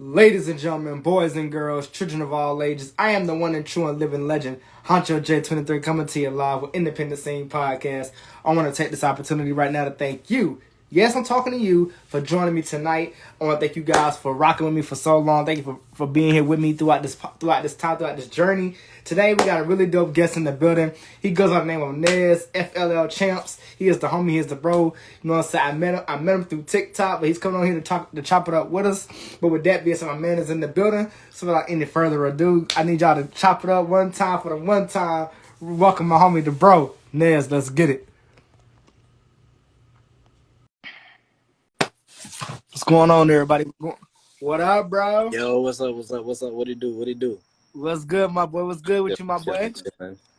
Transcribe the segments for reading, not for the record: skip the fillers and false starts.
Ladies and gentlemen, boys and girls, children of all ages, I am the one and true and living legend, Honcho J23, coming to you live with Independent Scene Podcast. I want to take this opportunity right now to thank you. Yes, I'm talking to you for joining me tonight. I want to thank you guys for rocking with me for so long. Thank you for being here with me throughout this journey. Today we got a really dope guest in the building. He goes by the name of Nez, FLL Champs. He is the homie, he is the bro. You know what I'm saying? I met him through TikTok, but he's coming on here to chop it up with us. But with that being said, my man is in the building. So without any further ado, I need y'all to chop it up one time for the one time. Welcome my homie, the bro. Nez, let's get it. What's going on, everybody? What up, bro? Yo, what's up? What's up? What's up? What it do? What it do? What's good, my boy? What's good with you, my boy?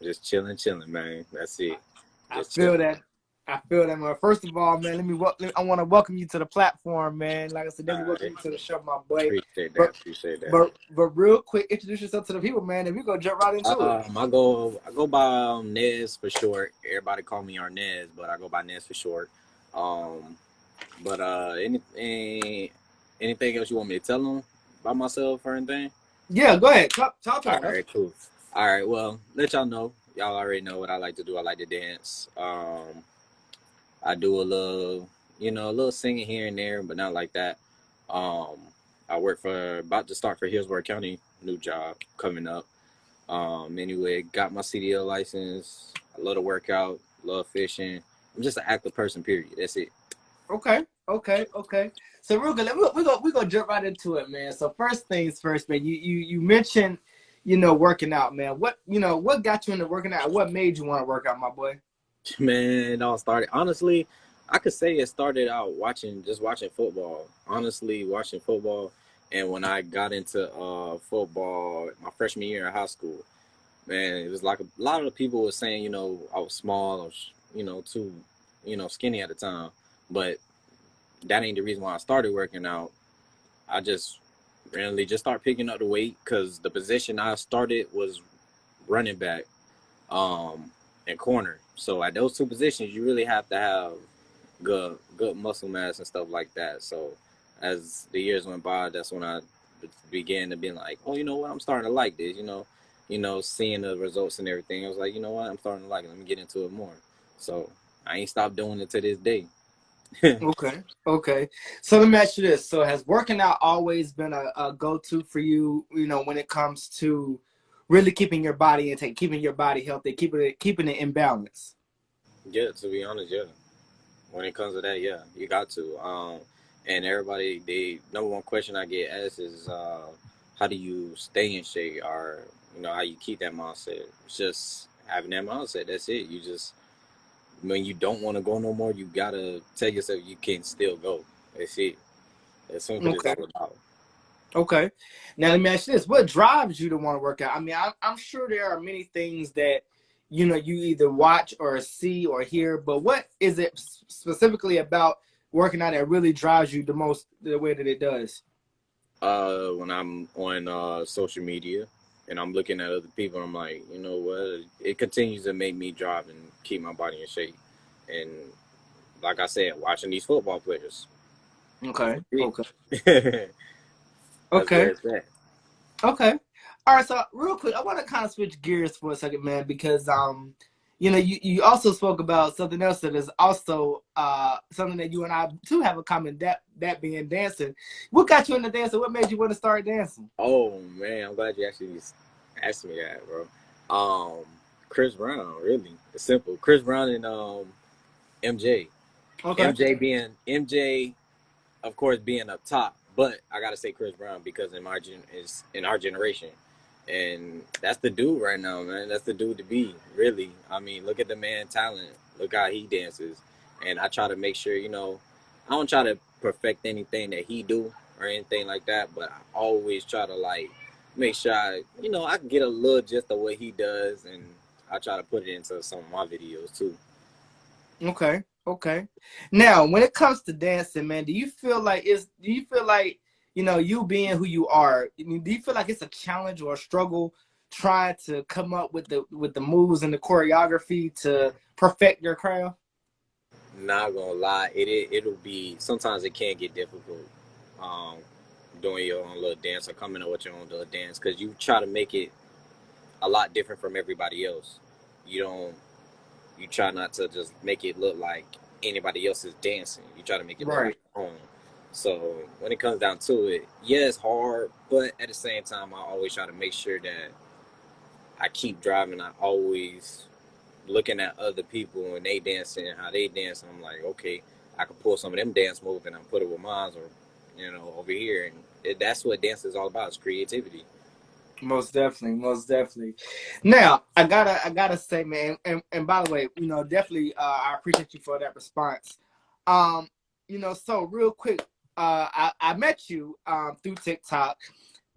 Just chilling, man. That's it. Just I feel chilling. I feel that, man. First of all, man, I want to welcome you to the platform, man. Like I said, let me welcome you to the show, my boy. Appreciate that. But real quick, introduce yourself to the people, man, and we gonna jump right into it. I go by Nez for short. Everybody call me our Nez, but I go by Nez for short. Anything else you want me to tell them about myself or anything? Yeah, go ahead. Talk to them. All right, cool. All right, well, let y'all know. Y'all already know what I like to do. I like to dance. I do a little singing here and there, but not like that. I about to start for Hillsborough County, new job coming up. Anyway, got my CDL license. I love to work out, love fishing. I'm just an active person, period. That's it. Okay. So real good, we're gonna jump right into it, man. So first things first, man. You mentioned, working out, man. What got you into working out? What made you want to work out, my boy? Man, it all started. Honestly, I could say it started out watching football. Honestly, watching football, and when I got into football my freshman year in high school, man, it was like a lot of the people were saying, I was small, I was, too, skinny at the time, but that ain't the reason why I started working out. I just randomly just started picking up the weight because the position I started was running back, and corner. So at those two positions, you really have to have good muscle mass and stuff like that. So as the years went by, that's when I began to be like, oh, you know what, I'm starting to like this. Seeing the results and everything, I was like, you know what, I'm starting to like it. Let me get into it more. So I ain't stopped doing it to this day. Okay. So let me ask you this. So has working out always been a go-to for you, when it comes to really keeping your body intake, keeping your body healthy, keeping it in balance? Yeah, to be honest, yeah. When it comes to that, yeah, you got to. And everybody, the number one question I get asked is, how do you stay in shape, or how you keep that mindset? It's just having that mindset. That's it. You just, when you don't want to go no more, you gotta tell yourself you can still go. That's it. That's simple as all about. Okay. Now let me ask you this: what drives you to want to work out? I mean, I'm sure there are many things that you either watch or see or hear, but what is it specifically about working out that really drives you the most, the way that it does? When I'm on social media and I'm looking at other people, I'm like, you know what? It continues to make me drive and keep my body in shape. And like I said, watching these football players. Okay. Okay. Okay. All right. So real quick, I want to kind of switch gears for a second, man, because you also spoke about something else that is also something that you and I too have in common, that being dancing. What got you into dancing? What made you want to start dancing? Oh man, I'm glad you actually asked me that, bro. Chris Brown, really. It's simple. Chris Brown and MJ. Okay. MJ, of course, being up top, but I gotta say Chris Brown because in our generation, and that's the dude right now, man. That's the dude to be, really. I mean, look at the man talent. Look how he dances, and I try to make sure, I don't try to perfect anything that he do or anything like that, but I always try to make sure I can get a little gist of what he does, and I try to put it into some of my videos too. Okay. Now, when it comes to dancing, man, do you feel like you being who you are, do you feel like it's a challenge or a struggle trying to come up with the moves and the choreography to perfect your craft? Not gonna lie, it'll be sometimes it can get difficult. doing your own little dance or coming up with your own little dance, because you try to make it a lot different from everybody else. You don't. You try not to just make it look like anybody else is dancing. You try to make it look like Right. your own. So when it comes down to it, yeah, it's hard, but at the same time, I always try to make sure that I keep driving. I always looking at other people and they dancing and how they dance. I'm like, okay, I could pull some of them dance moves and I put it with mine, or over here. And that's what dance is all about. Is creativity. Most definitely, most definitely. Now, I gotta say, man, and by the way, definitely, I appreciate you for that response. Um, so real quick, I met you through TikTok,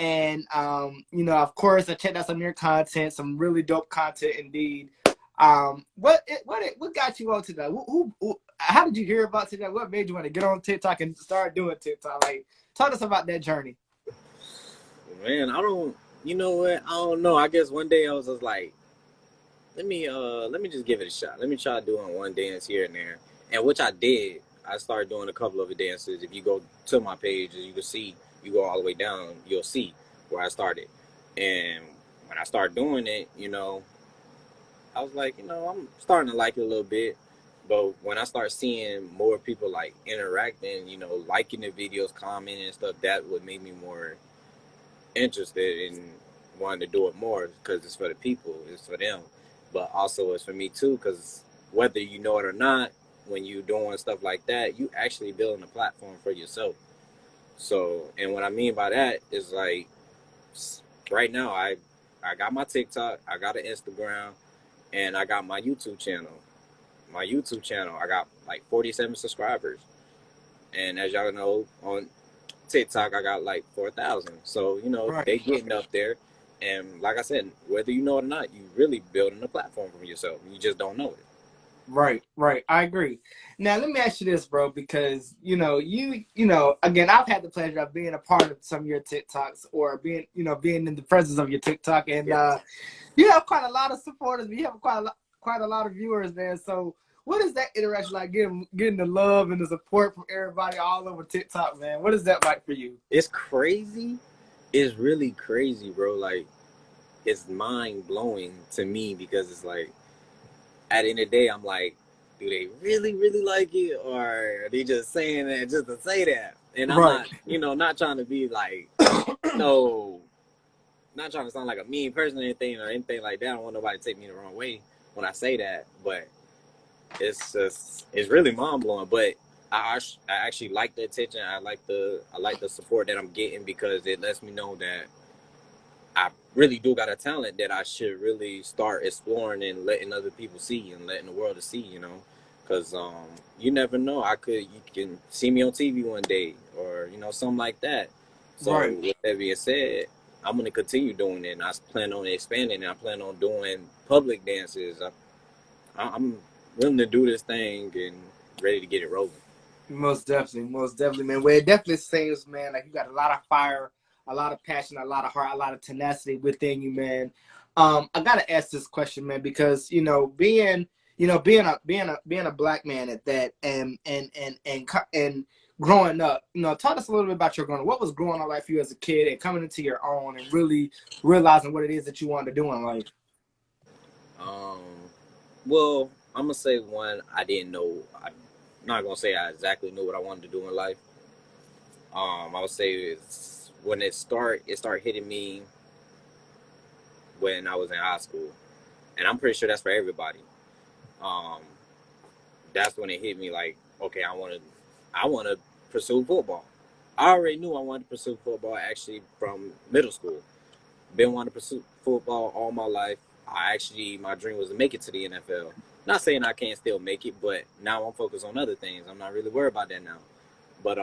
and of course, I checked out some of your content, some really dope content indeed. What got you on TikTok? How did you hear about TikTok? What made you want to get on TikTok and start doing TikTok? Like, talk to us about that journey. Man, I don't. You know what? I don't know. I guess one day I was just like, let me just give it a shot. Let me try doing one dance here and there, and which I did. I started doing a couple of the dances. If you go to my page, as you can see, you go all the way down, you'll see where I started. And when I started doing it, I was like, I'm starting to like it a little bit. But when I start seeing more people like interacting, liking the videos, commenting and stuff, that would make me more interested in wanting to do it more, because it's for the people, it's for them, but also it's for me too, because whether you know it or not, when you doing stuff like that, you actually building a platform for yourself. So, and what I mean by that is like right now, I got my TikTok, I got an Instagram, and I got my YouTube channel. My YouTube channel, I got like 47 subscribers, and as y'all know, on TikTok, I got like 4,000. So, Right. they getting up there. And like I said, whether you know it or not, you really building a platform for yourself. You just don't know it. Right, right. I agree. Now let me ask you this, bro, because again, I've had the pleasure of being a part of some of your TikToks, or being in the presence of your TikTok, and Yeah. you have quite a lot of supporters. You have quite a lot of viewers, man. So what is that interaction like? Getting the love and the support from everybody all over TikTok, man. What is that like for you? It's crazy. It's really crazy, bro. Like, it's mind blowing to me, because it's like, at the end of the day, I'm like, do they really, really like it? Or are they just saying that just to say that? And I'm Right. not, not trying to be like, no, not trying to sound like a mean person or anything like that. I don't want nobody to take me the wrong way when I say that, but it's really mind blowing. But I actually like the attention. I like the support that I'm getting, because it lets me know that I really do got a talent that I should really start exploring and letting other people see and letting the world to see. Because you never know. You can see me on TV one day, or something like that. So Right. with that being said, I'm gonna continue doing it, and I plan on expanding. And I plan on doing public dances. I'm willing to do this thing and ready to get it rolling. Most definitely, man. Well, it definitely seems, man, like you got a lot of fire, a lot of passion, a lot of heart, a lot of tenacity within you, man. I gotta ask this question, man, because being a black man at that, and growing up, tell us a little bit about your growing up. What was growing up like for you as a kid and coming into your own and really realizing what it is that you wanted to do in life? Um, well, I'm gonna say one I didn't know. I'm not gonna say I exactly knew what I wanted to do in life. I would say it's when it started hitting me when I was in high school, and I'm pretty sure that's for everybody. Um, that's when it hit me like, okay, I want to pursue football. I already knew I wanted to pursue football actually from middle school. Been wanting to pursue football all my life. My dream was to make it to the NFL. Not saying I can't still make it, but now I'm focused on other things. I'm not really worried about that now. But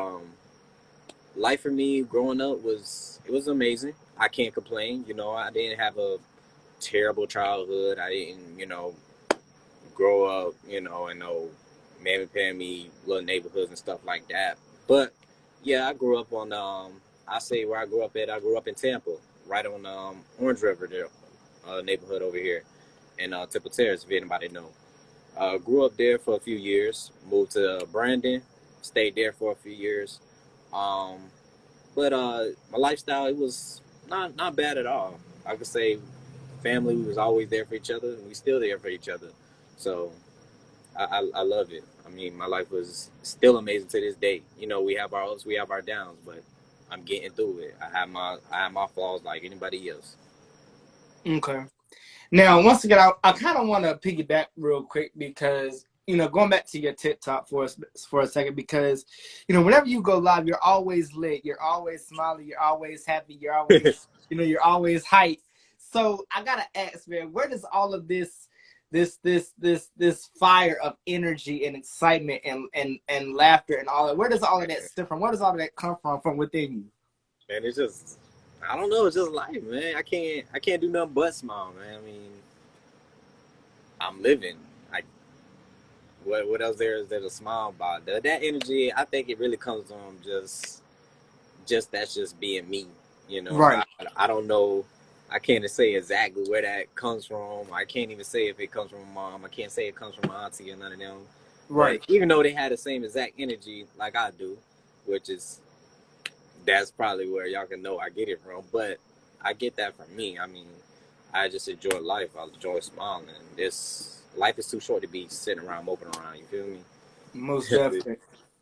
life for me growing up was amazing. I can't complain. I didn't have a terrible childhood. I didn't, grow up, in no mammy pammy little neighborhoods and stuff like that. But yeah, I grew up on I say where I grew up at. I grew up in Tampa, right on Orange River there, neighborhood over here, in Temple Terrace, if anybody know. Grew up there for a few years. Moved to Brandon, stayed there for a few years. Um, But my lifestyle, it was not bad at all. I could say family, we was always there for each other, and we still there for each other. So I love it. I mean, my life was still amazing to this day. You know, we have our ups, we have our downs, but I'm getting through it. I have my flaws like anybody else. Okay. Now, once again, I kind of want to piggyback real quick because, going back to your TikTok for a second, because, whenever you go live, you're always lit, you're always smiling, you're always happy, you're always, you're always hyped. So I gotta ask, man, where does all of this fire of energy and excitement and laughter and all that, where does all of that stem from? Where does all of that come from within you? And it's just, I don't know, it's just life, man. I can't do nothing but smile, man. I mean, I'm living. I what else there to smile about? That energy, I think it really comes from just that's just being me. You know, Right, I don't know. I can't say exactly where that comes from. I can't even say if it comes from my mom. I can't say it comes from my auntie or none of them. But right. even though they had the same exact energy like I do, which is that's probably where y'all can know I get it from. But I get that from me. I mean, I just enjoy life. I enjoy smiling. This life is too short to be sitting around moping around. You feel Most me? definitely.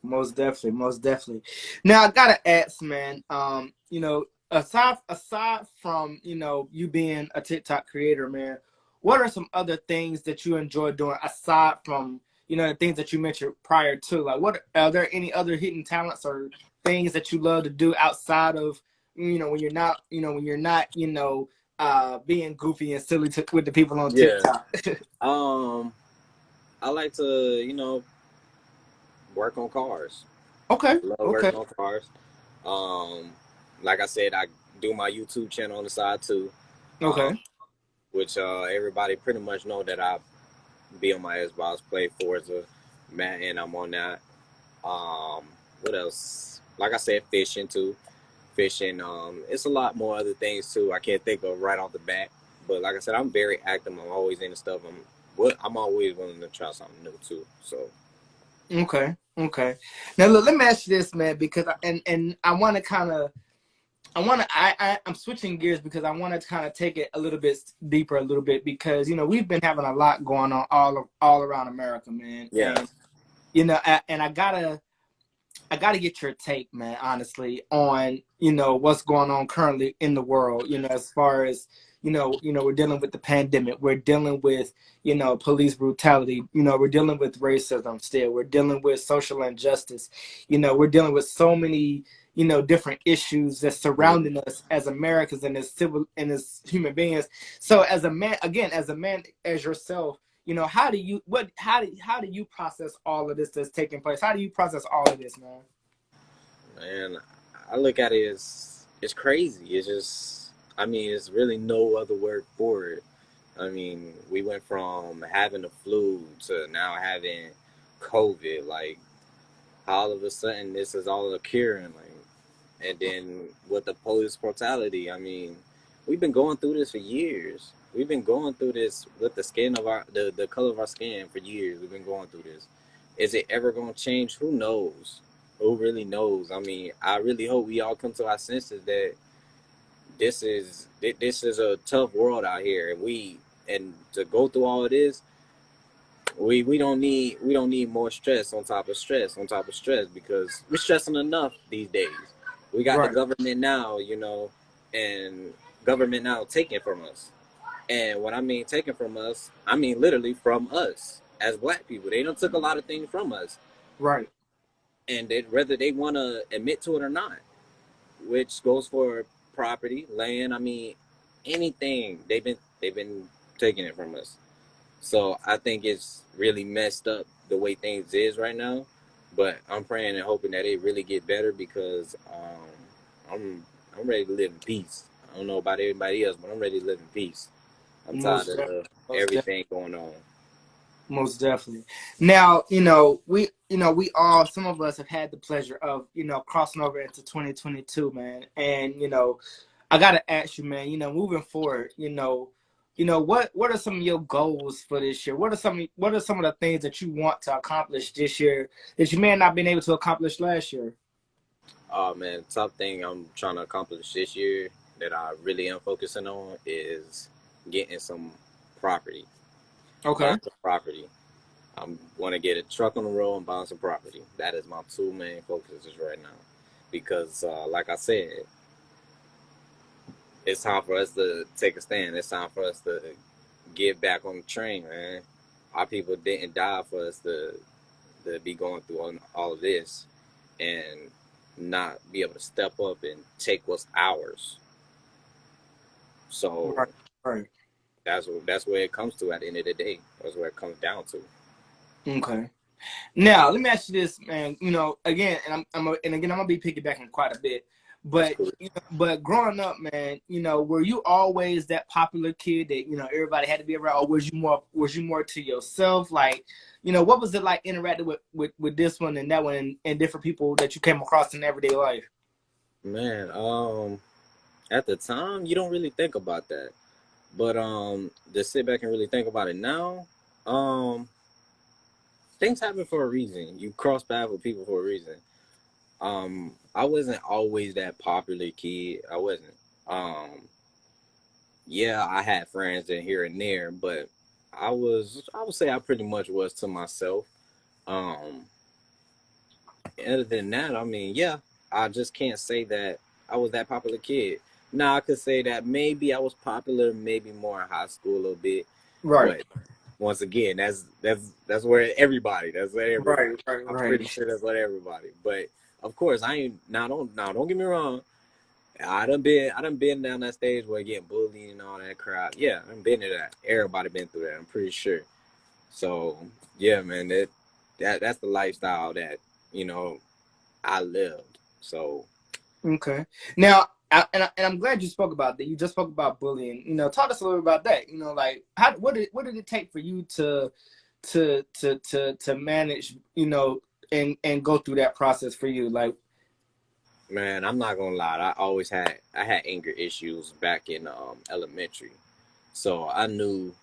Most definitely. Most definitely. Now I gotta ask, man, aside from, you being a TikTok creator, man, what are some other things that you enjoy doing aside from, the things that you mentioned prior to? Like what are there any other hidden talents or things that you love to do outside of, when you're not, being goofy and silly with the people on Yeah. TikTok? Um, I like to, work on cars. Okay. Love Okay. working on cars. Um, like I said, I do my YouTube channel on the side too, um, Okay. which everybody pretty much know that I be on my Xbox, play Forza, man, and I'm on that. Um, what else? Like I said, fishing too. Fishing. It's a lot more other things too. I can't think of right off the bat. But like I said, I'm very active. I'm always into stuff. I'm always willing to try something new too. So Okay. Okay. Now look, let me ask you this, man, because and I want to kind of I'm switching gears because I want to kind of take it a little bit deeper, a little bit because we've been having a lot going on all around America, man, yeah, and and I gotta get your take, man, honestly, on what's going on currently in the world. As far as we're dealing with the pandemic, we're dealing with police brutality. We're dealing with racism still. We're dealing with social injustice. We're dealing with so many different issues that's mm-hmm. surrounding us as Americans and as human beings. So as a man, again, as a man, as yourself, how do you process all of this that's taking place? How do you process all of this, man? And I look at it as it's crazy. It's just, I mean, it's really no other word for it. I mean, we went from having the flu to now having COVID. Like, all of a sudden, this is all occurring. Like, and then with the police brutality, I mean, we've been going through this for years. We've been going through this with the skin of the color of our skin for years. We've been going through this. Is it ever going to change? Who knows? Who really knows? I mean, I really hope we all come to our senses that this is a tough world out here, and to go through all of this, we don't need more stress on top of stress on top of stress because we're stressing enough these days. We got the Right, government now, and government now taking from us. And what I mean taking from us, I mean literally from us as black people. They don't took a lot of things from us, right, and whether they want to admit to it or not, which goes for property, land. I mean, anything they've been taking it from us. So I think it's really messed up the way things is right now. But I'm praying and hoping that it really get better because I'm ready to live in peace. I don't know about everybody else, but I'm ready to live in peace. I'm tired most definitely, of most definitely, everything going on. most definitely. Now, we all, some of us have had the pleasure of, crossing over into 2022, man, and I gotta ask you, man, moving forward, what are some of your goals for this year? What are some of the things that you want to accomplish this year that you may have not been able to accomplish last year? Oh man, top thing I'm trying to accomplish this year that I really am focusing on is getting some property, Okay. buying some property. I want to get a truck on the road and buy some property. That is my two main focuses right now, because like I said, it's time for us to take a stand. It's time for us to get back on the train, man. Our people didn't die for us to be going through all of this and not be able to step up and take what's ours. So Right. Right. that's where it comes to at the end of the day. That's where it comes down to. Okay. Now, let me ask you this, man. Again, and again, I'm gonna be piggybacking quite a bit, That's but cool. but growing up, man, were you always that popular kid that everybody had to be around, or was you more to yourself? Like, what was it like interacting with this one and that one and different people that you came across in everyday life? Man, at the time you don't really think about that. But to sit back and really think about it now, um things happen for a reason. You cross paths with people for a reason. I wasn't always that popular kid. I wasn't. Um, yeah, I had friends in here and there, but I would say I pretty much was to myself. Um, Other than that, I mean, yeah, I just can't say that I was that popular kid. Now I could say that maybe I was popular, maybe more in high school a little bit, Right. but once again, that's where everybody. That's where everybody. Right. Right. I'm pretty Right. sure that's what everybody. But of course, I ain't don't get me wrong. I done been down that stage where getting bullied and all that crap. Yeah, I done been to that. Everybody been through that. I'm pretty sure. So yeah, man, that's the lifestyle that you know I lived. So Okay. Now, and I'm glad you spoke about that. You just spoke about bullying. Talk to us a little about that. Like what did it take for you to manage, and go through that process for you? Like, man, I'm not gonna lie. I had anger issues back in elementary. So I knew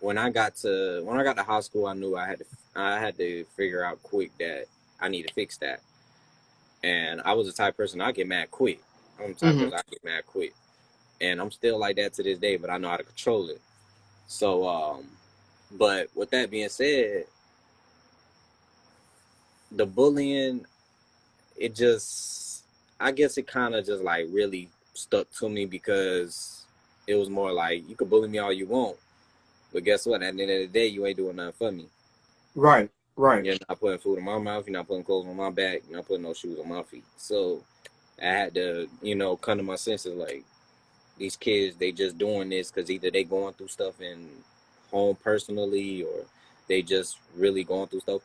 when I got to high school, I knew I had to figure out quick that I need to fix that. And I was the type of person I get mad quick. I'm the type of hmm person I get mad quick, and I'm still like that to this day. But I know how to control it. So, but with that being said, the bullying, it just, I guess it kind of just like really stuck to me because it was more like you could bully me all you want, but guess what? At the end of the day, you ain't doing nothing for me. right, right, You're not putting food in my mouth. You're not putting clothes on my back. You're not putting no shoes on my feet. So I had to, come to my senses. Like these kids, they just doing this because either they going through stuff in home personally, or they just really going through stuff.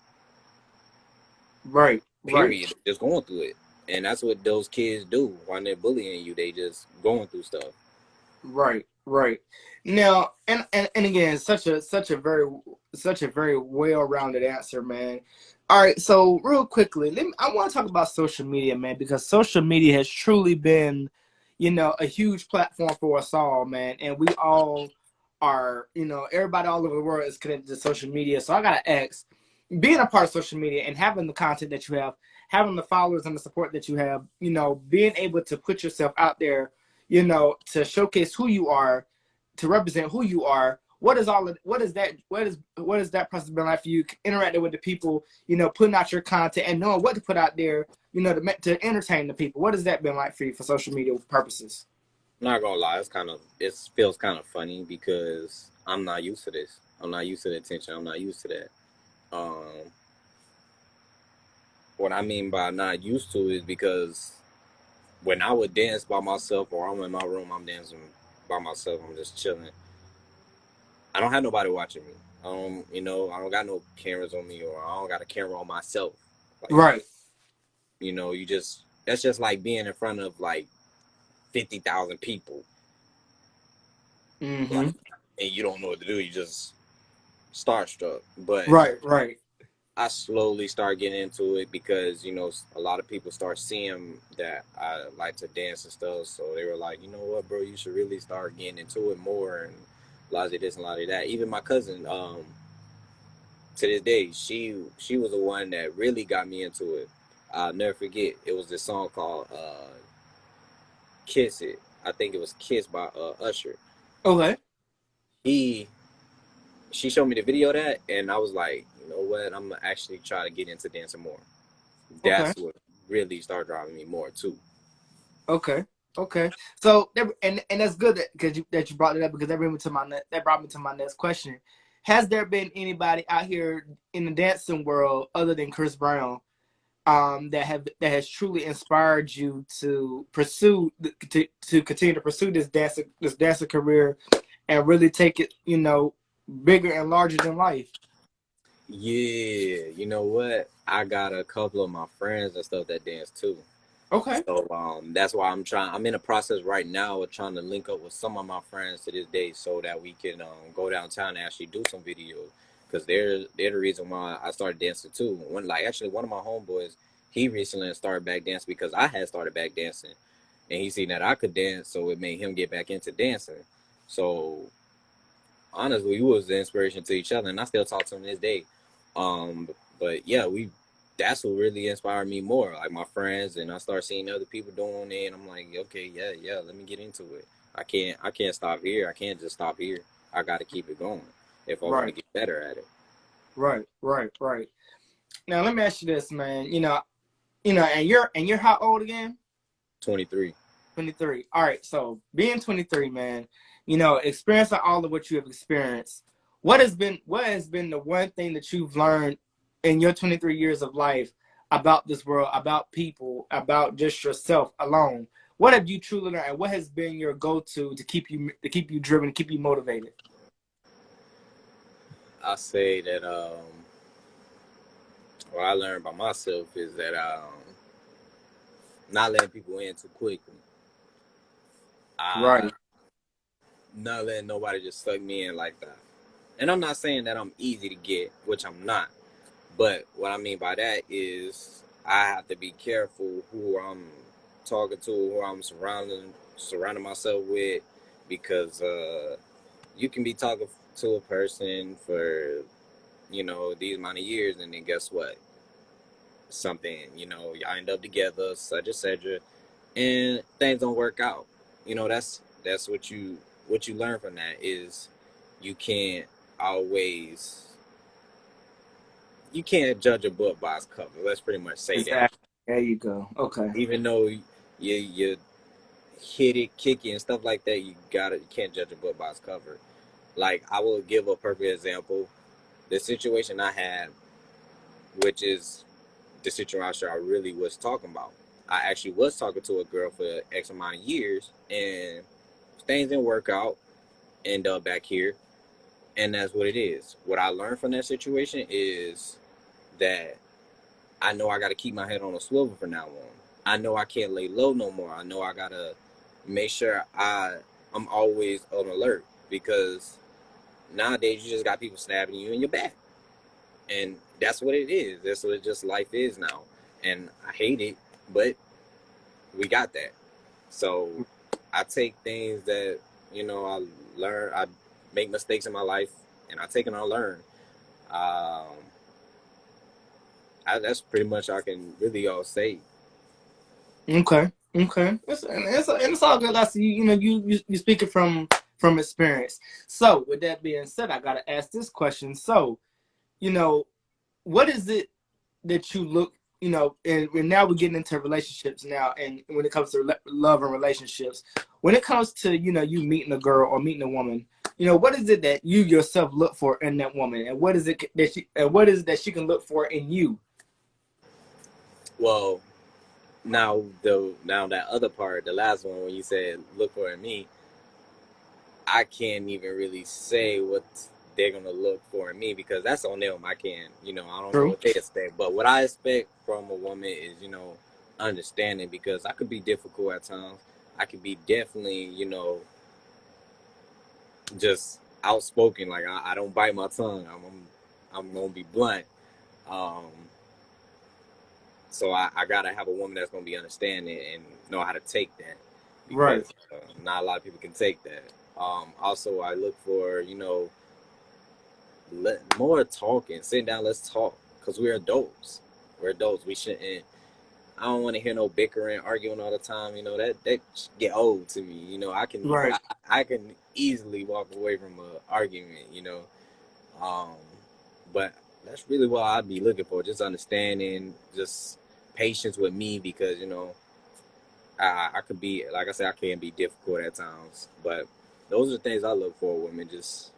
right, right, Period. Just going through it, and that's what those kids do when they're bullying you. They just going through stuff. right, right. Now, and again, such a very well-rounded answer, man. All right, so real quickly, I want to talk about social media, man, because social media has truly been, a huge platform for us all, man, and we all are, everybody all over the world is connected to social media. So I gotta ask, being a part of social media and having the content that you have, having the followers and the support that you have, being able to put yourself out there, to showcase who you are, to represent who you are. What is that process been like for you, interacting with the people, putting out your content and knowing what to put out there, to entertain the people? What has that been like for you for social media purposes? I'm not gonna lie, it feels kind of funny because I'm not used to this. I'm not used to the attention. I'm not used to that. Um, what I mean by not used to is because when I would dance by myself or I'm in my room, I'm dancing by myself. I'm just chilling. I don't have nobody watching me. I don't got no cameras on me, or I don't got a camera on myself. Like, Right. you just that's just like being in front of like 50,000 people, Mm-hmm. like, and you don't know what to do. You just starstruck. But Right. Right. I slowly start getting into it because a lot of people start seeing that I like to dance and stuff. So they were like, you know what, bro, you should really start getting into it more, and a lot of this and a lot of that. Even my cousin, to this day, she was the one that really got me into it. I'll never forget. It was this song called "Kiss It." I think it was "Kiss" by Usher. Okay. He She showed me the video of that, and I was like, you know what? I'm gonna actually try to get into dancing more. Okay. That's what really started driving me more too. Okay. Okay. So and that's good because that you brought it up because that brought me to my next question. Has there been anybody out here in the dancing world other than Chris Brown that has truly inspired you to to continue to pursue this dancer career and really take it, bigger and larger than life? Yeah, you know what? I got a couple of my friends and stuff that dance too. Okay. So that's why I'm in a process right now of trying to link up with some of my friends to this day so that we can go downtown and actually do some videos. Because they're the reason why I started dancing too. Actually one of my homeboys, he recently started back dancing because I had started back dancing. And he seen that I could dance, so it made him get back into dancing. So honestly, we was the inspiration to each other, and I still talk to him this day. But yeah, we that's what really inspired me more, like my friends, and I start seeing other people doing it, and I'm like, okay, yeah, let me get into it. I can't stop here. I can't just stop here. I got to keep it going if I want to Right. get better at it. Right. Now let me ask you this, man. And you're how old again? 23. 23. All right. So being 23, man, experiencing all of what you have experienced, what has been the one thing that you've learned in your 23 years of life about this world, about people, about just yourself alone? What have you truly learned, and what has been your go-to to keep you driven, keep you motivated? I say that what I learned by myself is that not letting people in too quickly. I Right. Not letting nobody just suck me in like that. And I'm not saying that I'm easy to get, which I'm not. But what I mean by that is I have to be careful who I'm talking to, who I'm surrounding myself with, because you can be talking to a person for these amount of years, and then guess what? Something y'all end up together, such etc., and things don't work out. That's what you learn from that is you can't always you can't judge a book by its cover. Let's pretty much say that. Exactly. There you go. Okay. Even though you hit it, kick it, and stuff like that, you can't judge a book by its cover. Like I will give a perfect example. The situation I had, which is the situation I really was talking about. I actually was talking to a girl for X amount of years, and things didn't work out. End up back here, and that's what it is. What I learned from that situation is that I know I got to keep my head on a swivel from now on. I know I can't lay low no more. I know I gotta make sure I'm always on alert because nowadays you just got people stabbing you in your back, and that's what it is. That's what just life is now, and I hate it, but we got that. So I take things that I learn. I make mistakes in my life, and I take and I learn. Um, that's pretty much I can really all say. Okay. Okay. And it's all good. I see. You speaking from experience. So with that being said, I gotta ask this question. So, you know, what is it that you look, and now we're getting into relationships now, and when it comes to love and relationships, when it comes to you meeting a girl or meeting a woman, what is it that you yourself look for in that woman, and what is it that she can look for in you? Well, now that other part, the last one when you said look for in me, I can't even really say what they're gonna look for in me because that's on them. I don't know True. what they expect, but what I expect from a woman is understanding because I could be difficult at times. I could be definitely just outspoken. Like I don't bite my tongue. I'm gonna be blunt. Um, so I gotta have a woman that's gonna be understanding and know how to take that Right. because not a lot of people can take that. Also, I look for more talking. Sit down, let's talk because we're adults. We're adults. We shouldn't. I don't want to hear no bickering, arguing all the time. You know, that get old to me. You know, Right. I can easily walk away from an argument. You know, um, but that's really what I'd be looking for. Just understanding, just patience with me, because you know I could be, like I said, I can be difficult at times. But those are the things I look for in women: just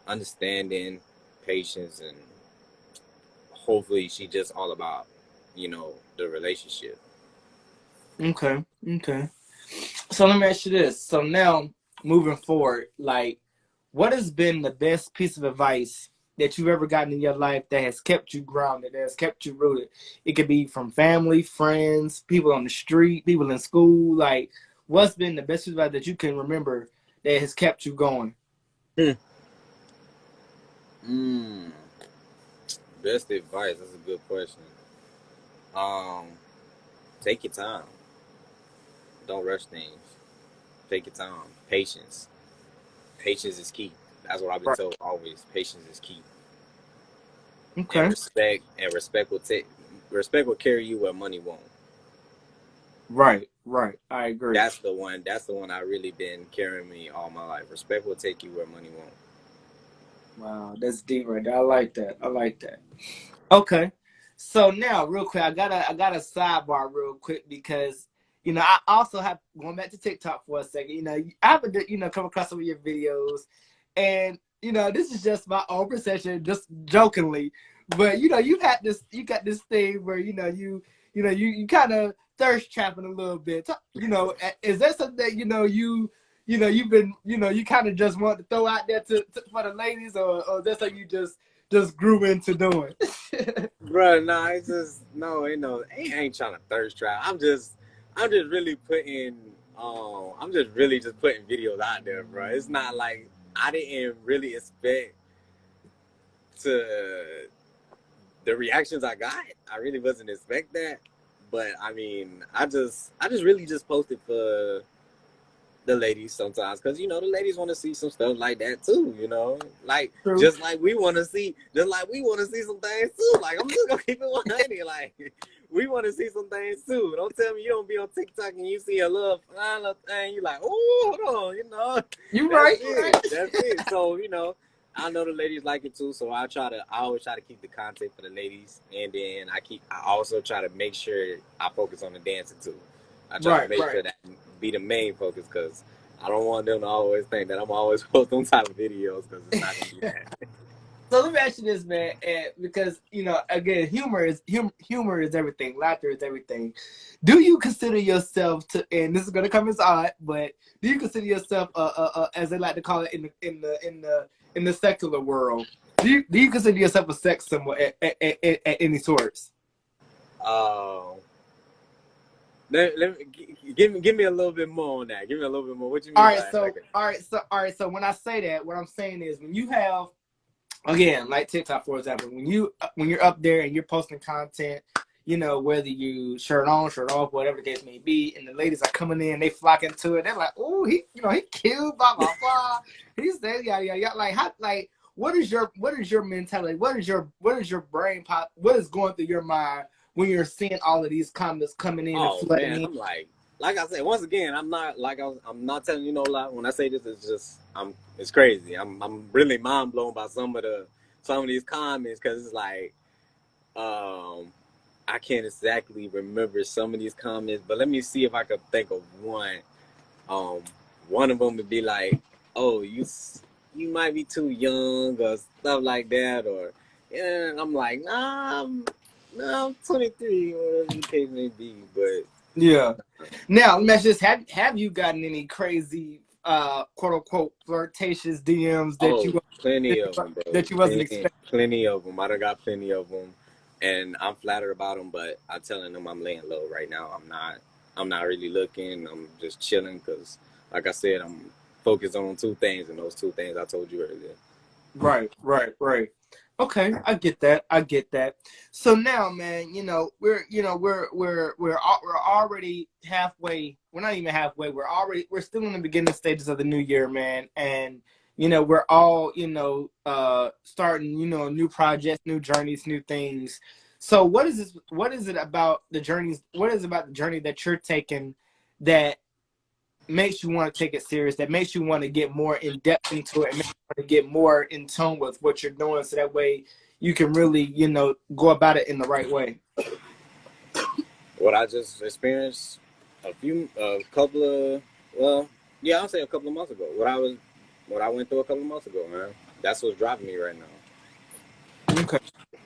understanding, patience, and hopefully she just all about, you know, the relationship. Okay. Okay. So let me ask you this. So now, moving forward, like, what has been the best piece of advice that you've ever gotten in your life that has kept you grounded, that has kept you rooted? It could be from family, friends, people on the street, people in school. Like, what's been the best piece of advice that you can remember that has kept you going? Hmm. Mm. Best advice. That's a good question. Um, Take your time. Don't rush things. Take your time. Patience. Patience is key. That's what I've been Right. told always. Patience is key. And Okay. respect will carry you where money won't. Right. Right. I agree. That's the one. That's the one I really been carrying me all my life. Respect will take you where money won't. Wow, that's deep right there. I like that. I like that. Okay. So now, real quick, I got a sidebar real quick because I also have going back to TikTok for a second. I haven't come across some of your videos, and this is just my own perception, just jokingly. But you got this thing where you kind of thirst trapping a little bit. Is that something that you've been you kind of just want to throw out there to for the ladies, or that's something you just grew into doing? Bro, nah, it's just no, I ain't trying to thirst trap. I'm just really putting, I'm just really just putting videos out there, bro. It's not like I didn't really expect to the reactions I got. I really wasn't expect that, but I mean, I just really just posted for the ladies sometimes, because you know the ladies want to see some stuff like that too, you know, like True. just like we want to see some things too. Like I'm just gonna keep it 100. Like we want to see some things too. Don't tell me you don't be on TikTok and you see a little fine little thing, you like, oh, hold on, you know, You right. that's it. So you know, I know the ladies like it too, so I always try to keep the content for the ladies, and then I also try to make sure I focus on the dancing too. I try to Right, make right. sure that be the main focus, because I don't want them to always think that I'm always posting type of videos, because it's not gonna be that. So let me ask you this, man, because again, humor is everything. Laughter is everything. Do you consider yourself to? And this is going to come as odd, but do you consider yourself, as they like to call it in the secular world? Do you consider yourself a sex symbol at any sorts? Um, give me a little bit more on that. Give me a little bit more. What you All mean right, by a so second? all right, so when I say that, what I'm saying is when you have, again, like TikTok, for example, when you're up there and you're posting content, whether you shirt on, shirt off, whatever the case may be, and the ladies are coming in, they flocking to it. They're like, "Oh, he cute, blah blah blah." He said, "Yeah, yeah, yeah." Like, how, like, what is your mentality? What is your brain pop? What is going through your mind when you're seeing all of these comments coming in and Oh flooding man, in? I'm like I said, once again, I'm not telling you no lie. When I say this, it's just it's crazy. I'm really mind blown by some of these comments, because it's like, um, I can't exactly remember some of these comments, but let me see if I could think of one. Um, One of them would be like, "Oh, you might be too young," or stuff like that, or yeah. I'm like, nah, no, I'm 23, whatever the case may be. But Yeah. Now, let me ask you this: have you gotten any crazy, quote unquote, flirtatious DMs that oh, you plenty that of them, bro. that you wasn't expecting? Plenty of them. I done got plenty of them, and I'm flattered about them. But I'm telling them I'm laying low right now. I'm not. I'm not really looking. I'm just chilling, because, like I said, I'm focused on two things, and those two things I told you earlier. Right, right, right. Okay, I get that. I get that. So now, man, we're already halfway. We're not even halfway. We're still in the beginning stages of the new year, man, and we're all starting new projects, new journeys, new things. So what is this? What is it about the journeys? What is it about the journey that you're taking that makes you want to take it serious? That makes you want to get more in depth into it, and makes you want to get more in tune with what you're doing, so that way you can really, go about it in the right way. What I just experienced a couple of, well, yeah, I'll say a couple of months ago. What I went through a couple of months ago, man. That's what's driving me right now. Okay.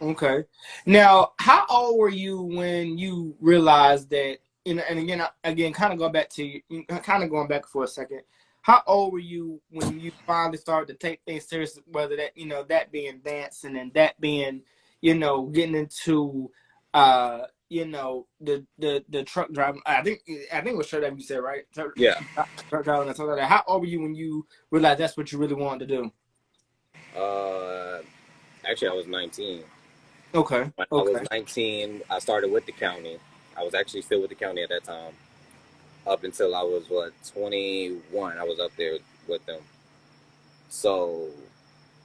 Okay. Now, how old were you when you realized that? And again, kind of going back for a second. How old were you when you finally started to take things serious? Whether that that being dancing and that being getting into the truck driving. I think it was truck driving you said, right? Yeah. Truck driving and stuff like that. How old were you when you realized that's what you really wanted to do? Uh, Actually, I was 19. Okay. When I was Okay. 19, I started with the county. I was actually still with the county at that time. Up until I was 21, I was up there with them. So,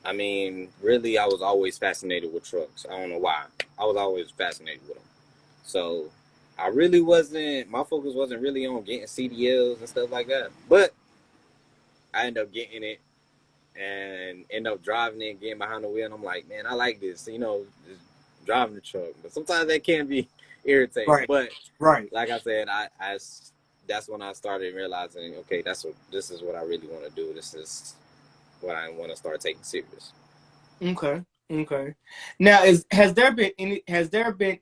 I mean, really, I was always fascinated with trucks. I don't know why. I was always fascinated with them. So, I really wasn't. My focus wasn't really on getting CDLs and stuff like that. But I ended up getting it and end up driving it, getting behind the wheel, and I'm like, man, I like this. Just driving the truck. But sometimes that can be irritating. Right. But Right. like I said, I that's when I started realizing, okay, this is what I really want to do. This is what I want to start taking serious. Okay. Okay. Now, has there been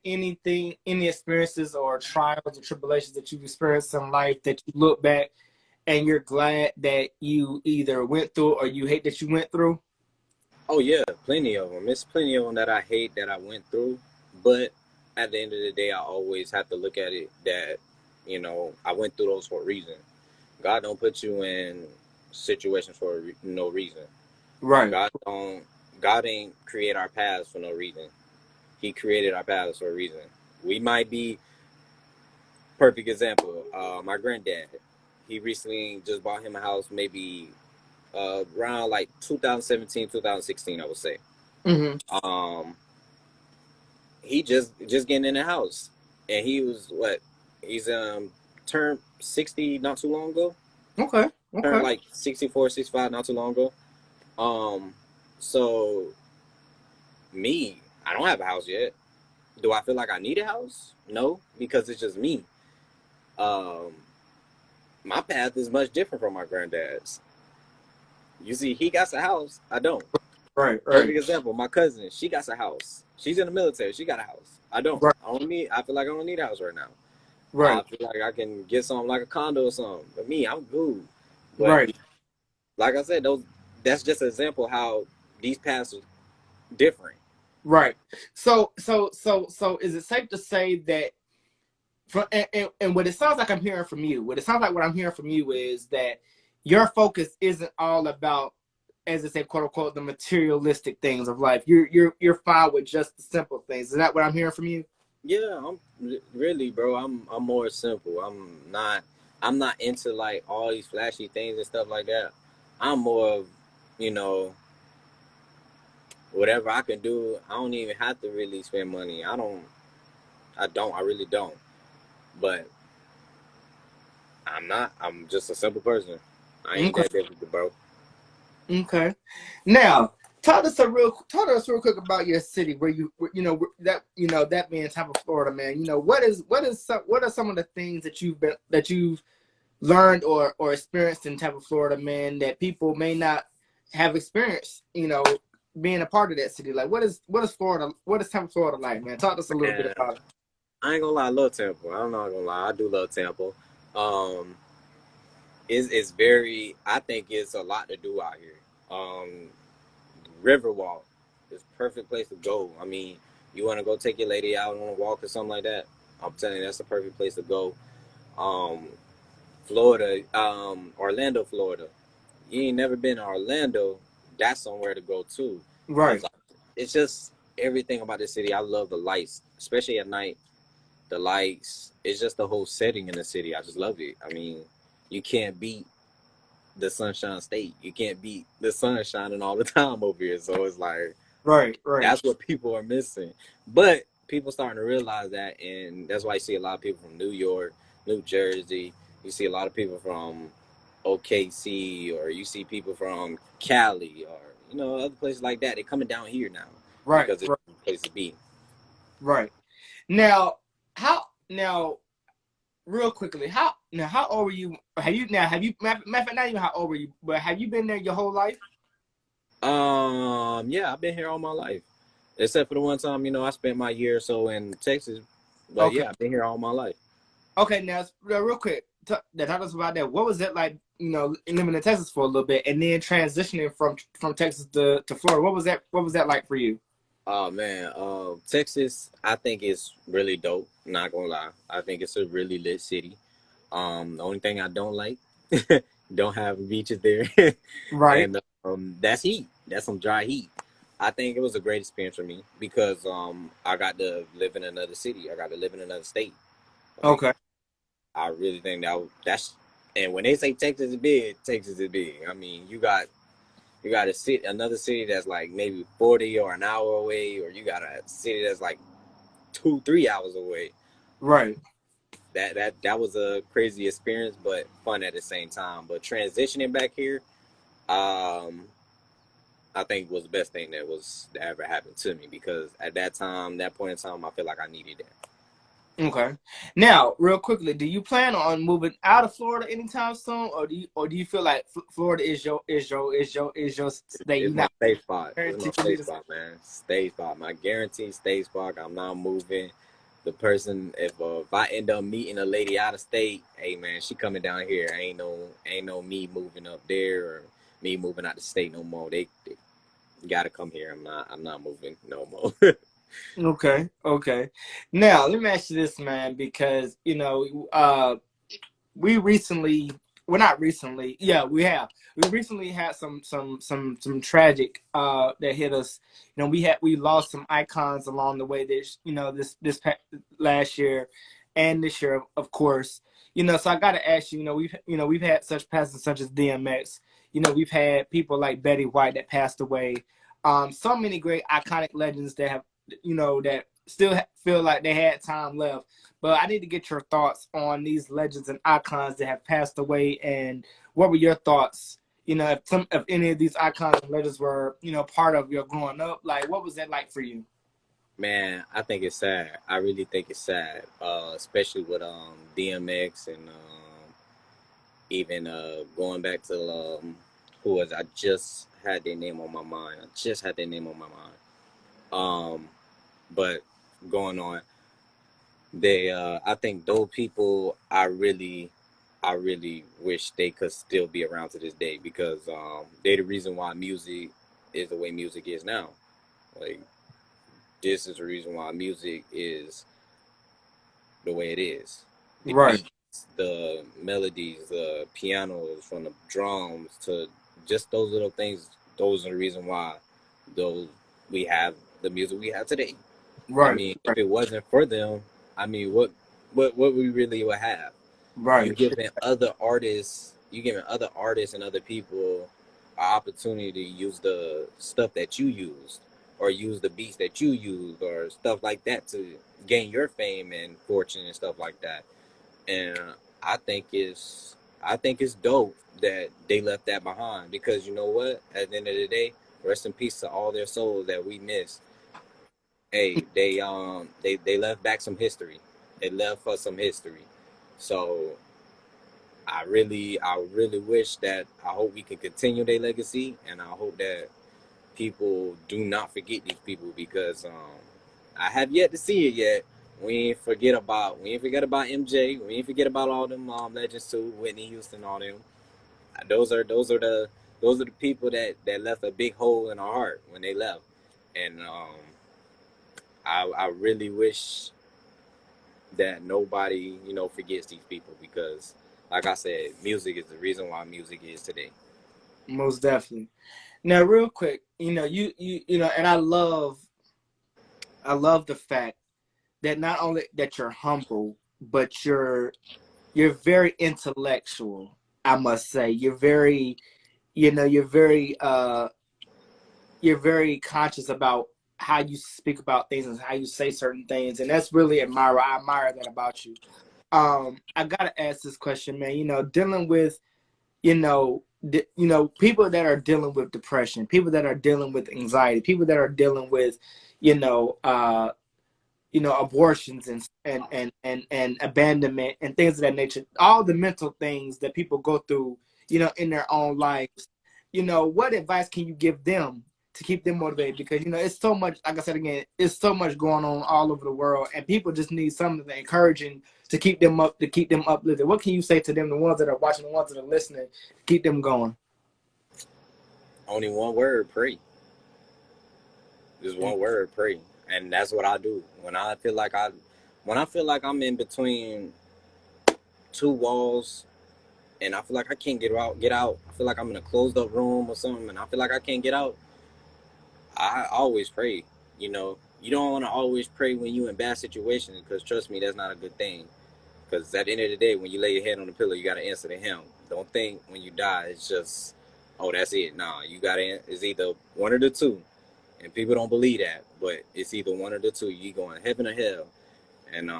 anything, any experiences or trials or tribulations that you've experienced in life that you look back and you're glad that you either went through or you hate that you went through? Oh yeah, plenty of them. It's plenty of them that I hate that I went through, but at the end of the day, I always have to look at it that I went through those for a reason. God don't put you in situations for no reason. Right. God don't. God ain't create our paths for no reason. He created our paths for a reason. We might be perfect example. My granddad, he recently just bought him a house, maybe around like 2017, 2016, I would say. Mm-hmm. Um, he just getting in the house, and he was what? He's turned 60 not too long ago. Okay. Turned Okay. like 64, 65 not too long ago. Um, so me, I don't have a house yet. Do I feel like I need a house? No, because it's just me. Um, my path is much different from my granddad's. You see, he got a house. I don't. Right. Right. Perfect example. My cousin, she got a house. She's in the military. She got a house. I don't. Right. I don't need. I feel like I don't need a house right now. I Right. feel like I can get something like a condo or something. But me, I'm good. But Right. like I said, those that's just an example how these paths are different. Right. So, is it safe to say that and what it sounds like I'm hearing from you, what I'm hearing from you is that your focus isn't all about, as I say, quote unquote, the materialistic things of life. You're fine with just the simple things. Is that what I'm hearing from you? Yeah, I'm really, bro. I'm more simple. I'm not into like all these flashy things and stuff like that. I'm more of, you know, whatever I can do. I don't even have to really spend money. I really don't. But I'm not. I'm just a simple person. I ain't Okay. that difficult, bro. Okay. Now, talk to us real quick about your city, where that being Tampa, Florida, man. What are some of the things that you've learned or experienced in Tampa, Florida, man, that people may not have experienced, being a part of that city? Like, what is Tampa, Florida like, man? Talk to us a little bit Man, about it. I ain't gonna lie. I love Tampa. I'm not gonna lie. I do love Tampa. Um, it's very. I think it's a lot to do out here. Riverwalk is perfect place to go. I mean, you want to go take your lady out on a walk or something like that. I'm telling you, that's the perfect place to go. Um, Florida, Orlando, Florida. You ain't never been to Orlando, that's somewhere to go too. Right, Cause it's just everything about the city. I love the lights, especially at night. The lights. It's just the whole setting in the city. I just love it. I mean, you can't beat the Sunshine State. You can't beat the sun shining all the time over here. So it's like right, right, that's what people are missing. But people starting to realize that, and that's why you see a lot of people from New York, New Jersey. You see a lot of people from OKC, or you see people from Cali, or other places like that. They're coming down here now Right, because it's right, a place to be. right. Now, how now real quickly, how old were you? Have you matter of fact, not even how old were you, but have you been there your whole life? Yeah, I've been here all my life, except for the one time I spent my year or so in Texas. But Okay. yeah, I've been here all my life. Okay, now real quick, talk us about that. What was it like, living in Texas for a little bit and then transitioning from Texas to Florida? What was that like for you? Oh man, Texas, I think it's really dope. Not gonna lie, I think it's a really lit city. The only thing I don't like, don't have beaches there, Right. and that's heat. That's some dry heat. I think it was a great experience for me because I got to live in another city. I got to live in another state. Like Okay. I really think that's and when they say Texas is big, Texas is big. I mean, you got a city, another city that's like maybe 40 or an hour away, or you got a city that's like 2, 3 hours away. Right. That was a crazy experience, but fun at the same time. But transitioning back here, um, I think was the best thing that ever happened to me because at that time, that point in time, I feel like I needed that. Okay. Now, real quickly, do you plan on moving out of Florida anytime soon, or do you feel like Florida is your state? It's You my not stay spot. It's my guaranteed to stay be the spot, man. Stay spot. My guaranteed stay spot. I'm not moving. The person, if I end up meeting a lady out of state, hey man, she coming down here. Ain't no me moving up there or me moving out the state no more. They gotta come here. I'm not moving no more. Okay, okay. Now let me ask you this, man, because we recently, well, not recently, yeah, we recently had some tragic that hit us. We lost some icons along the way. Last year, and this year, of course. So I got to ask you. We've had such passings such as DMX. We've had people like Betty White that passed away. So many great iconic legends that have that still feel like they had time left. But I need to get your thoughts on these legends and icons that have passed away, and what were your thoughts? If any of these icons and legends were part of your growing up, like what was that like for you? Man, I think it's sad. I really think it's sad, especially with DMX and even going back to who was I just had their name on my mind. I just had their name on my mind. But going on, they I think those people I really wish they could still be around to this day because they the reason why music is the way music is now. Like this is the reason why music is the way it is. The Right, beats, the melodies, the pianos, from the drums to just those little things. Those are the reason why those we have the music we have today. I right, mean, if right, it wasn't for them, I mean, what we really would have? You right, giving other artists and other people an opportunity to use the stuff that you used, or use the beats that you used, or stuff like that to gain your fame and fortune and stuff like that. And I think it's dope that they left that behind because you know what? At the end of the day, rest in peace to all their souls that we miss. Hey, they left back some history. They left us some history. So I really wish that I hope we can continue their legacy, and I hope that people do not forget these people because I have yet to see it yet. We ain't forget about MJ. We ain't forget about all them legends too, Whitney Houston, all them. Those are the people that left a big hole in our heart when they left, and I really wish that nobody forgets these people because, like I said, music is the reason why music is today. most definitely. Now, real quick, and I love the fact that not only that you're humble, but you're very intellectual. I must say, you're very conscious about how you speak about things and how you say certain things, and that's really admirable. I admire that about you. I gotta ask this question, man. You know, dealing with people that are dealing with depression, people that are dealing with anxiety, people that are dealing with you know uh abortions and abandonment and things of that nature, all the mental things that people go through, in their own lives. What advice can you give them to keep them motivated? Because it's so much, like I said again, it's so much going on all over the world, and people just need something encouraging to keep them up, to keep them uplifted. What can you say to them, the ones that are watching, the ones that are listening, to keep them going? Only one word: pray. Just one word: pray. And that's what I do when I feel like I'm in between two walls, and I feel like I can't get out. I feel like I'm in a closed up room or something, and I feel like I can't get out. I always pray. You don't want to always pray when you're in bad situations, because trust me, that's not a good thing. Because at the end of the day, when you lay your head on the pillow, you got to answer to Him. Don't think when you die it's just, oh, that's it. Nah, you got to. It's either one or the two, and people don't believe that, but it's either one or the two. You going heaven or hell, and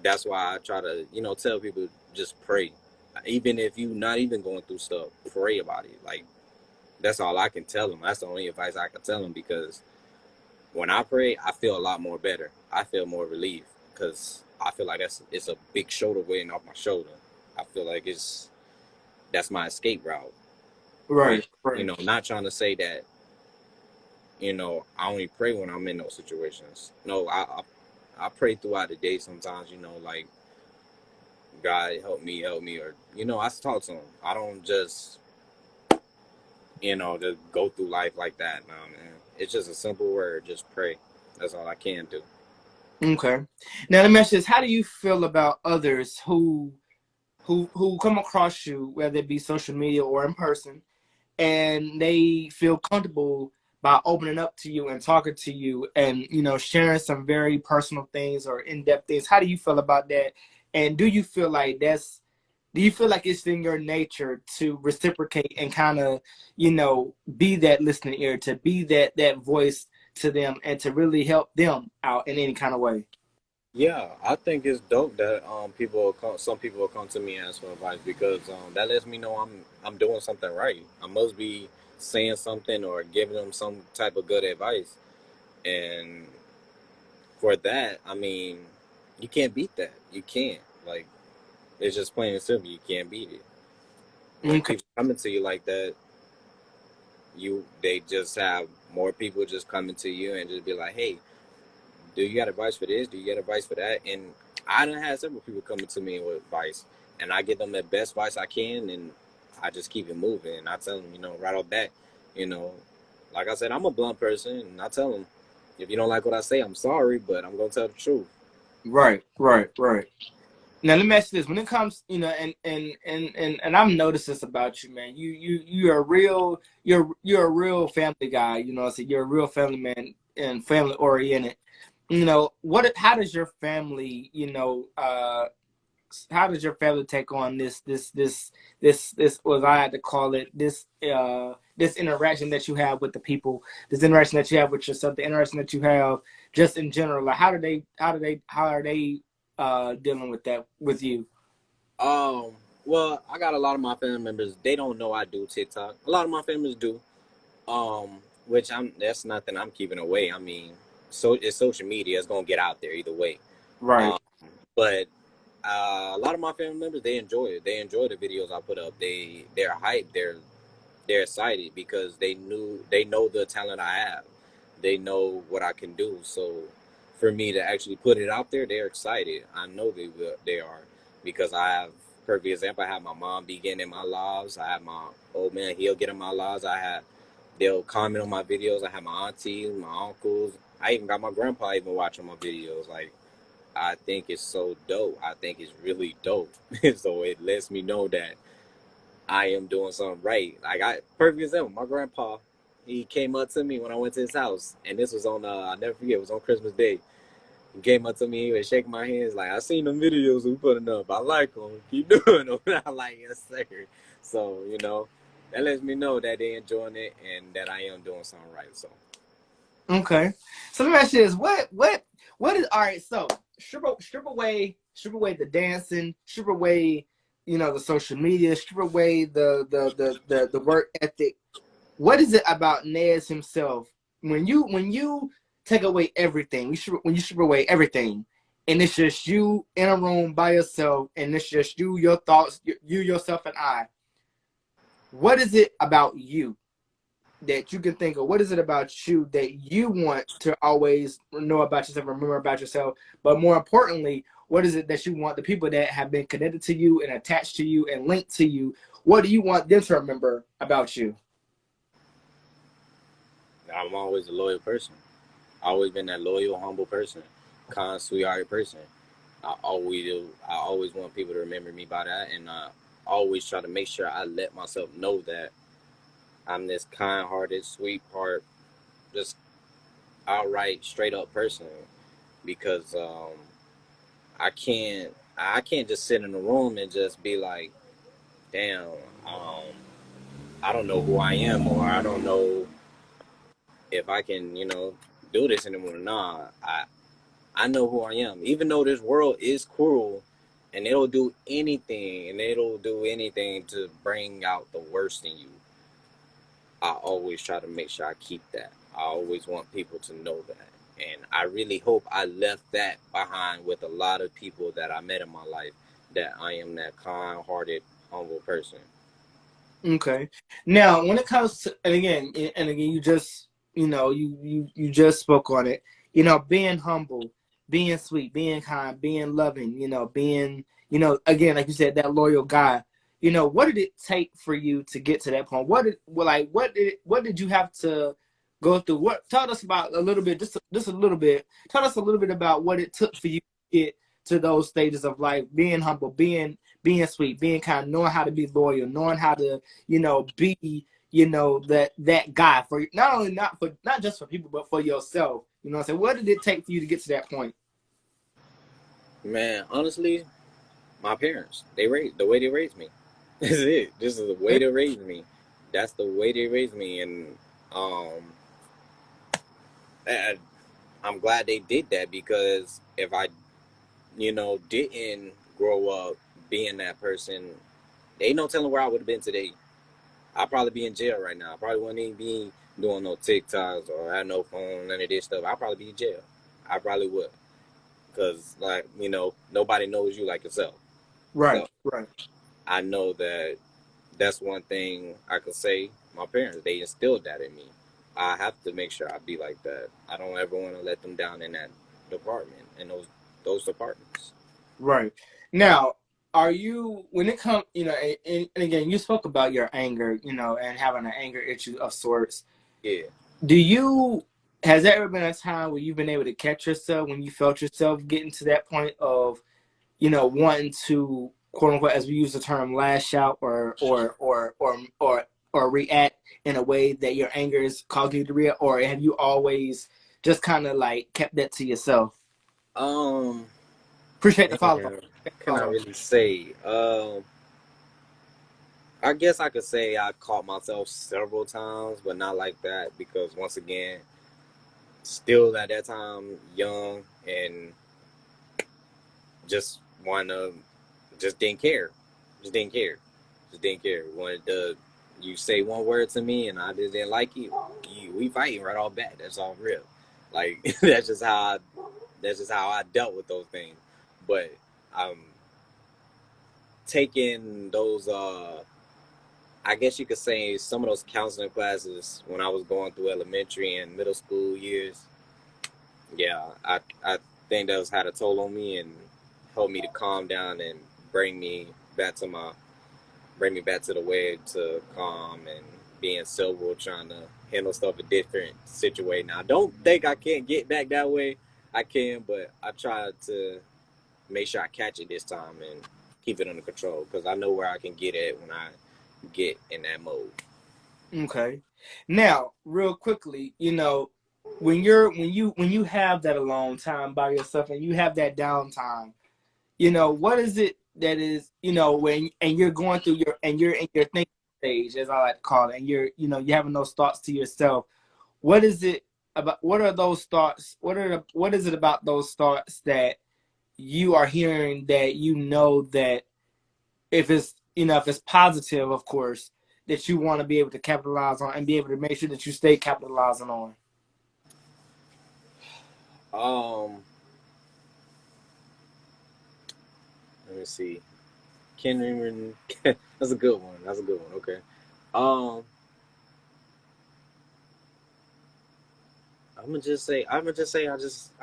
that's why I try to tell people, just pray. Even if you not even going through stuff, pray about it. Like, that's all I can tell them. That's the only advice I can tell them, because when I pray, I feel a lot more better. I feel more relief, because I feel like it's a big shoulder weighing off my shoulder. I feel like that's my escape route. But Right, right. not trying to say that I only pray when I'm in those situations. No, I pray throughout the day sometimes. Like, God help me, or I talk to Him. I don't just just go through life like that. No, man. It's just a simple word: just pray. That's all I can do. Okay. Now let me ask you this: how do you feel about others who come across you, whether it be social media or in person, and they feel comfortable by opening up to you and talking to you and sharing some very personal things or in-depth things? How do you feel about that? And do you feel like it's in your nature to reciprocate and kind of be that listening ear, to be that voice to them, and to really help them out in any kind of way? Yeah, I think it's dope that some people will come to me and ask for advice, because that lets me know I'm doing something right. I must be saying something or giving them some type of good advice. And for that, I mean, you can't beat that. You can't. Like, it's just plain and simple. You can't beat it. When Okay. people coming to you like that, they just have more people just coming to you and just be like, hey, do you got advice for this? Do you got advice for that? And I done had several people coming to me with advice, and I give them the best advice I can, and I just keep it moving. And I tell them, right off that, you know, like I said, I'm a blunt person, and I tell them, if you don't like what I say, I'm sorry, but I'm gonna tell the truth. Right, right, right. Now let me ask you this: when it comes, and I've noticed this about you, man. You're a real you're a real family guy. So you're a real family man and family oriented. How does your family, how does your family take on this, what I had to call it, this interaction that you have with the people, this interaction that you have with yourself, the interaction that you have just in general? Like, how are they dealing with that with you? Um, well, I got a lot of my family members. They don't know I do TikTok. A lot of my families do. Which that's nothing I'm keeping away. I mean, so it's social media. It's gonna get out there either way. Right. Um, but a lot of my family members, they enjoy it. They enjoy the videos I put up. They're hyped. They're excited, because they know the talent I have. They know what I can do. So for me to actually put it out there, they're excited. I know they are, because I have perfect example. I have my mom be getting in my lives. I have my old man, he'll get in my lives. They'll comment on my videos. I have my aunties, my uncles. I even got my grandpa even watching my videos. Like, I think it's so dope. I think it's really dope. So it lets me know that I am doing something right. Like, perfect example, my grandpa, he came up to me when I went to his house, and this was on I'll never forget, it was on Christmas Day. He came up to me, he was shaking my hands like, I seen the videos we putting up. I like them. Keep doing them. I like, yes, sir. So, that lets me know that they enjoying it and that I am doing something right. So Okay. So let me ask you this: what is all right? So strip away the dancing, strip away, the social media, strip away the work ethic. What is it about Nez himself when you take away everything? When you strip away everything, and it's just you in a room by yourself, and it's just you, your thoughts, you yourself, and I. What is it about you that you can think of? What is it about you that you want to always know about yourself, remember about yourself? But more importantly, what is it that you want the people that have been connected to you and attached to you and linked to you? What do you want them to remember about you? I'm always a loyal person. Always been that loyal, humble person, kind, sweethearted person. I always want people to remember me by that, and I always try to make sure I let myself know that I'm this kind-hearted, sweet heart, just outright, straight up person. Because I can't just sit in a room and just be like, damn, um, I don't know who I am, or I don't know if I can, do this anymore. Nah, I know who I am. Even though this world is cruel and it'll do anything to bring out the worst in you, I always try to make sure I keep that. I always want people to know that. And I really hope I left that behind with a lot of people that I met in my life, that I am that kind hearted, humble person. Okay. Now, when it comes to, and again, you just, you just spoke on it. Being humble, being sweet, being kind, being loving. Being, again, like you said, that loyal guy. What did it take for you to get to that point? What did you have to go through? What tell us about a little bit, just a little bit. Tell us a little bit about what it took for you to get to those stages of life, being humble, being sweet, being kind, knowing how to be loyal, knowing how to be that guy for not only not just for people but for yourself. What I'm saying? What did it take for you to get to that point? Man, honestly, my parents, the way they raised me. This is it. This is the way they raised me. That's the way they raised me. And um, I, I'm glad they did that, because if I, didn't grow up being that person, ain't no telling where I would have been today. I'd probably be in jail right now. I probably wouldn't even be doing no TikToks or have no phone, none of this stuff. I'd probably be in jail. I probably would. Because, like, nobody knows you like yourself. Right, So right, I know that that's one thing I could say. My parents, they instilled that in me. I have to make sure I be like that. I don't ever want to let them down in that department, in those departments. right. Now, are you when it comes, and again, you spoke about your anger, and having an anger issue of sorts. Yeah. Do you has there ever been a time where you've been able to catch yourself when you felt yourself getting to that point of wanting to quote unquote, as we use the term, lash out or react in a way that your anger is causing you to react, or have you always just kind of like kept that to yourself? Um, Appreciate the follow up. man, can I really say? I guess I could say I caught myself several times, but not like that, because once again, still at that time young and just wanna just didn't care. Just didn't care. Just didn't care. Wanted to you say one word to me and I just didn't like you we fighting right off bat. That's all real. Like that's just how I dealt with those things. But I'm taking those I guess you could say some of those counseling classes when I was going through elementary and middle school years. Yeah, I think that was had a toll on me and helped me to calm down and bring me back to my bring me back to the way to calm and being sober, trying to handle stuff a different situation. Now, I don't think I can't get back that way. I can, but I try to make sure I catch it this time and keep it under control, because I know where I can get at when I get in that mode. Okay. Now, real quickly, when you have that alone time by yourself and you have that downtime, what is it that is, when and you're going through you're in your thinking stage, as I like to call it, and you're having those thoughts to yourself. What is it? what are those thoughts? What is it about those thoughts that you are hearing that you know that if it's if it's positive, of course, that you want to be able to capitalize on and be able to make sure that you stay capitalizing on? Um, let me see. Can't even. That's a good one. That's a good one. Okay. Um, I'm gonna just say, I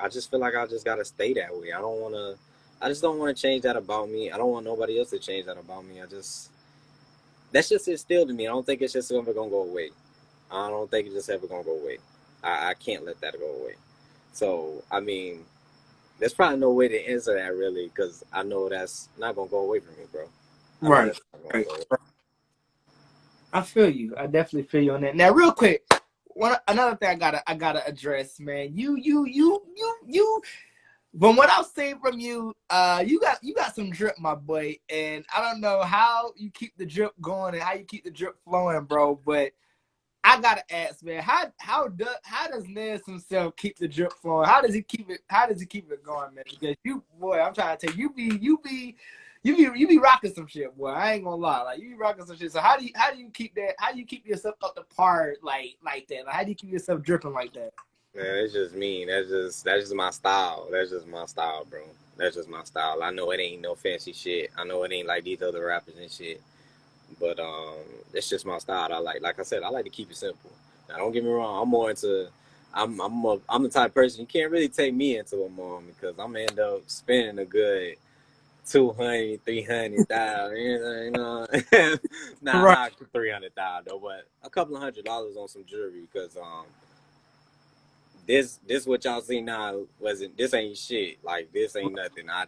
just feel like I just gotta stay that way. I don't wanna. I just don't want to change that about me. I don't want nobody else to change that about me. That's just instilled in me. I don't think it's just ever gonna go away. I don't think it's just ever gonna go away. I can't let that go away. So I mean, there's probably no way to answer that really, because I know that's not gonna go away from me, bro. I know Right. that's not gonna Right. go away. I feel you. I definitely feel you on that. Now, real quick, another thing I gotta address, man. You. From what I've seen from you, you got some drip, my boy, and I don't know how you keep the drip going and how you keep the drip flowing, bro. But I gotta ask, man, how does Nez himself keep the drip flowing? How does he keep it? How does he keep it going, man? Because boy, I'm trying to tell you, you be rocking some shit, boy. I ain't gonna lie, like you be rocking some shit. So how do you keep that? How do you keep yourself up to par like that? Like, how do you keep yourself dripping like that? Man, it's just me. That's just my style. That's just my style, bro. That's just my style. I know it ain't no fancy shit. I know it ain't like these other rappers and shit. But it's just my style. Like I said, I like to keep it simple. Now don't get me wrong, I'm more into I'm the type of person you can't really take me into a mom because I'm gonna end up spending a good 200, 300,000, you know. Nah, Right, not 300,000 though, but a couple of $100 on some jewelry because this what y'all see now wasn't this ain't shit. Like this ain't nothing. I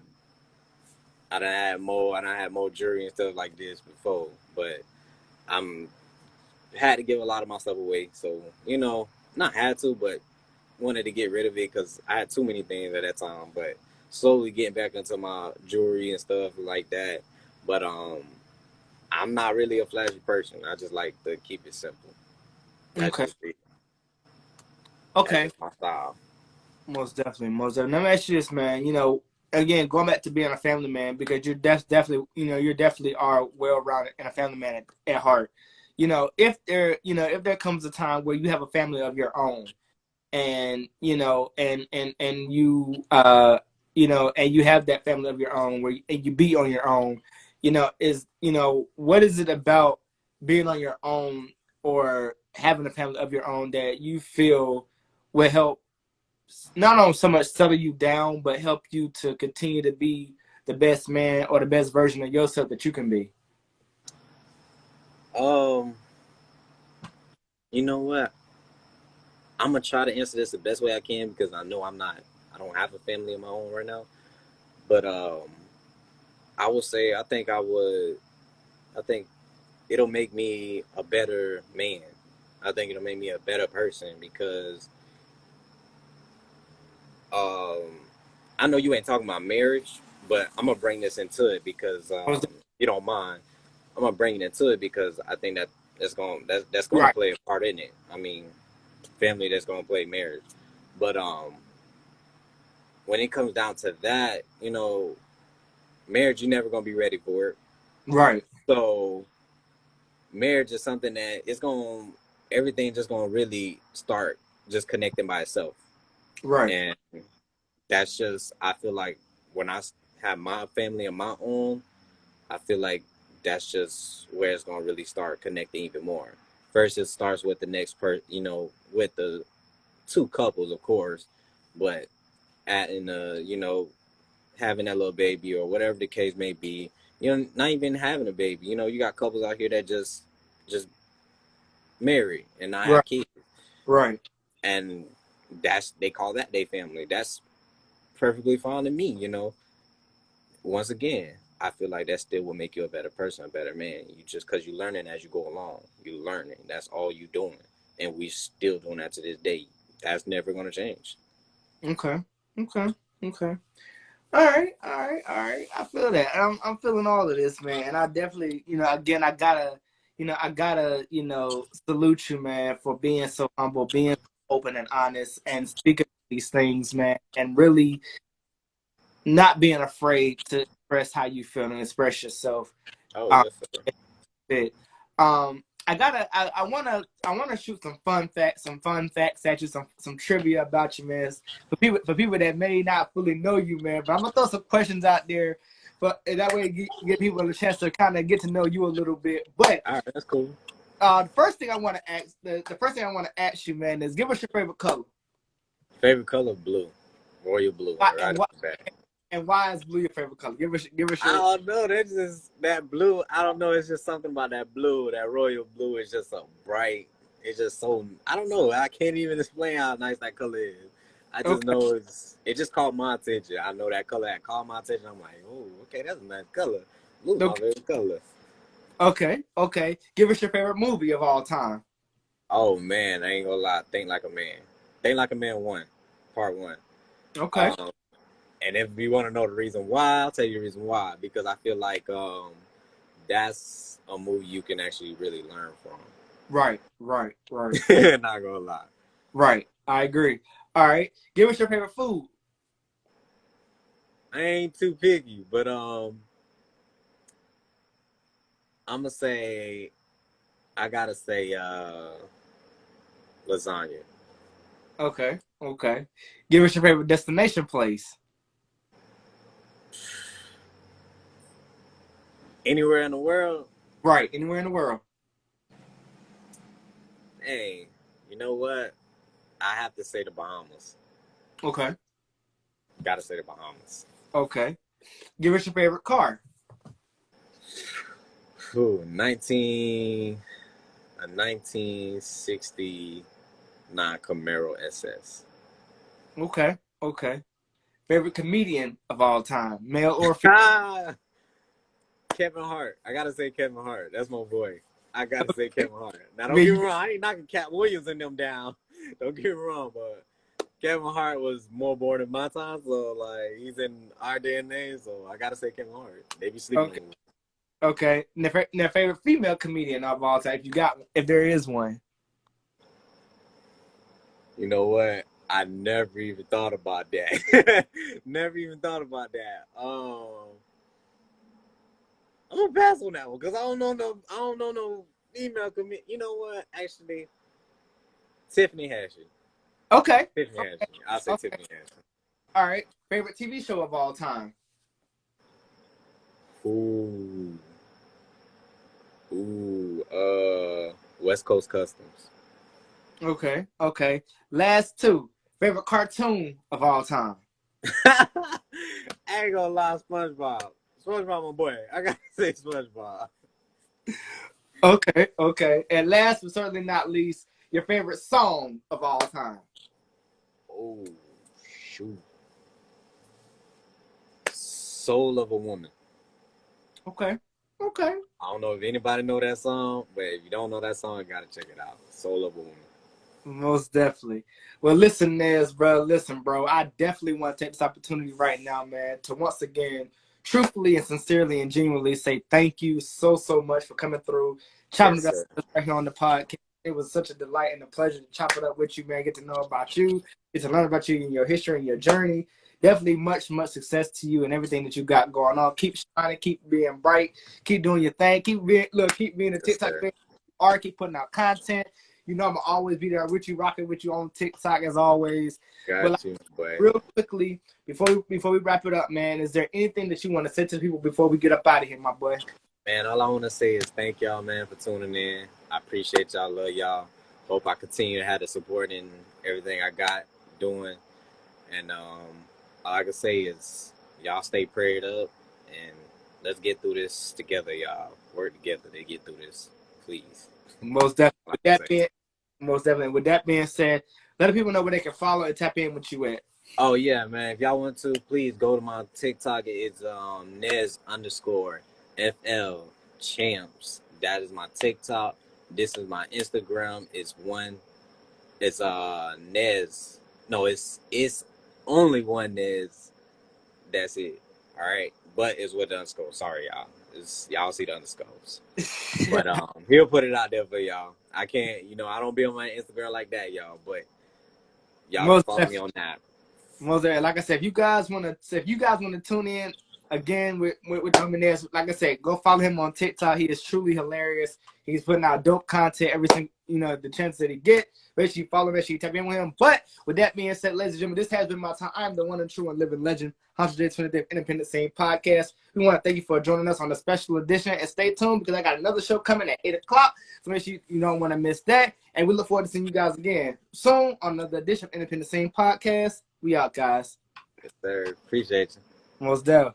done had more jewelry and stuff like this before, but I'm had to give a lot of my stuff away. So not had to, but wanted to get rid of it because I had too many things at that time. But slowly getting back into my jewelry and stuff like that. But I'm not really a flashy person. I just like to keep it simple. That's okay, just it. That's okay. just my style. Most definitely, most definitely. Let me ask you this, man. Again, going back to being a family man, because you're definitely, you definitely are well rounded and a family man at heart. If there comes a time where you have a family of your own, and and you have that family of your own and you be on your own, what is it about being on your own or having a family of your own that you feel will help not on so much settle you down, but help you to continue to be the best man or the best version of yourself that you can be? Um, you know what? I'm gonna try to answer this the best way I can because I know I don't have a family of my own right now. But I would say I think it'll make me a better man. I think it'll make me a better person because um, I know you ain't talking about marriage, but I'm gonna bring this into it because you don't mind. I'm gonna bring it into it because I think that's gonna Right, play a part in it. I mean, family that's gonna play marriage, but when it comes down to that, marriage you're never gonna be ready for it. right, So marriage is something that everything just gonna really start just connecting by itself, right. and that's just I feel like when have my family of my own, I feel like that's just where it's gonna really start connecting even more. First, it starts with the next with the two couples, of course, but adding having that little baby or whatever the case may be. Not even having a baby. You got couples out here that just marry and not Right, have kids, right. and they call that their family. That's perfectly fine to me. Once again, I feel like that still will make you a better person, a better man. You just because you learning as you go along, you learning. That's all you doing, and we still doing that to this day. That's never gonna change. Okay, okay, okay. All right, all right, all right. I feel that. I'm feeling all of this, man. And I definitely, again, I gotta salute you, man, for being so humble, being open and honest and speaking these things, man, and really not being afraid to express how you feel and express yourself. Oh Um, yes, sir. bit. I wanna shoot some fun facts at you, some trivia about you, man. For people that may not fully know you, man. But I'm gonna throw some questions out there, but that way give people a chance to kind of get to know you a little bit. But All right, that's cool. the first thing I want to ask, the first thing I want to ask you, man, is give us your favorite color. Favorite color blue, royal blue, Why right off the bat. and why is blue your favorite color? Give us I your. don't know. That's just that blue. I don't know. It's just something about that blue. That royal blue is just so bright. It's just so. I don't know. I can't even explain how nice that color is. I just Okay, know it just caught my attention. I know that color had caught my attention. I'm like, oh, okay, that's a nice color. Blue's my okay, favorite color. okay. Give us your favorite movie of all time. Oh man, I ain't gonna lie. Think like a man. Think like a man. One, part one. Okay, Um, and if you want to know the reason why, I'll tell you the reason why. Because I feel like that's a movie you can actually really learn from. right. Not gonna lie. Right. I agree. All right. Give us your favorite food. I ain't too picky, but I'm gonna say I gotta say lasagna. Okay. Give us your favorite destination place. Anywhere in the world, Right. Anywhere in the world. hey, you know what? I have to say the Bahamas. Okay. Gotta say the Bahamas. Okay. Give us your favorite car. Ooh, 1969 Camaro SS. Okay. Favorite comedian of all time, male or female. Ah, Kevin Hart. I gotta say Kevin Hart. That's my boy. I gotta say Kevin Hart. Now, I don't get mean, me wrong. I ain't knocking Cat Williams and them down. Don't get me wrong, but Kevin Hart was more born in my time, so like he's in our DNA. So I gotta say Kevin Hart. They be sleeping on okay. him. Okay. Now, favorite female comedian of all time. If you got, if there is one. You know what? I never even thought about that. Never even thought about that. I'm gonna pass on that one because I don't know no female comedian. You know what? Actually, Tiffany Haddish. Okay. Tiffany Haddish. I'll say Okay. Tiffany Haddish. All right. Favorite TV show of all time. Ooh, West Coast Customs. Okay. Last two. Favorite cartoon of all time. I ain't gonna lie, SpongeBob. SpongeBob, my boy. I gotta say SpongeBob. Okay. And last but certainly not least, your favorite song of all time. Oh, shoot. Soul of a Woman. Okay. I don't know if anybody know that song, but if you don't know that song, you gotta check it out. Soul of a Woman. Most definitely. Well, listen, Nez, bro. Listen, bro. I definitely want to take this opportunity right now, man, to once again, truthfully and sincerely and genuinely say thank you so much for coming through, chopping Yes, it up sir. right here on the podcast. It was such a delight and a pleasure to chop it up with you, man. Get to know about you, get to learn about you and your history and your journey. Definitely much success to you and everything that you got going on. Keep shining, keep being bright, keep doing your thing, keep being a Yes, TikTok sir. fan, art, keep putting out content. You know I'm gonna always be there with you, rocking with you on TikTok as always. But like, Got you, boy. real quickly, before we wrap it up, man, is there anything that you want to say to people before we get up out of here, my boy? Man, all I want to say is thank y'all, man, for tuning in. I appreciate y'all. Love y'all. Hope I continue to have the support in everything I got doing. And all I can say is y'all stay prayed up and let's get through this together, y'all. Work together to get through this, please. Most definitely. Like I say. Most definitely. With that being said, let the people know where they can follow and tap in with you at. Oh yeah, man. If y'all want to, please go to my TikTok. It's Nez underscore FL champs. That is my TikTok. This is my Instagram. It's Nez. No, it's only one Nez. That's it. All right. But it's with the underscore. Sorry, y'all. Y'all see the underscores. But he'll put it out there for y'all. I can't, I don't be on my Instagram like that, y'all. But Y'all can Most follow me definitely. on that. Most definitely. Like I said, if you guys wanna tune in again with Nez, like I said, go follow him on TikTok. He is truly hilarious. He's putting out dope content every single, the chance that he get. Make sure you follow him, make sure you tap in with him. But with that being said, ladies and gentlemen, this has been my time. I'm the one and true and living legend, 125th Independent Scene Podcast. We want to thank you for joining us on the special edition. And stay tuned because I got another show coming at 8 o'clock. So make sure you don't want to miss that. And we look forward to seeing you guys again soon on another edition of Independent Scene Podcast. We out, guys. Yes, sir. Appreciate you. Most definitely.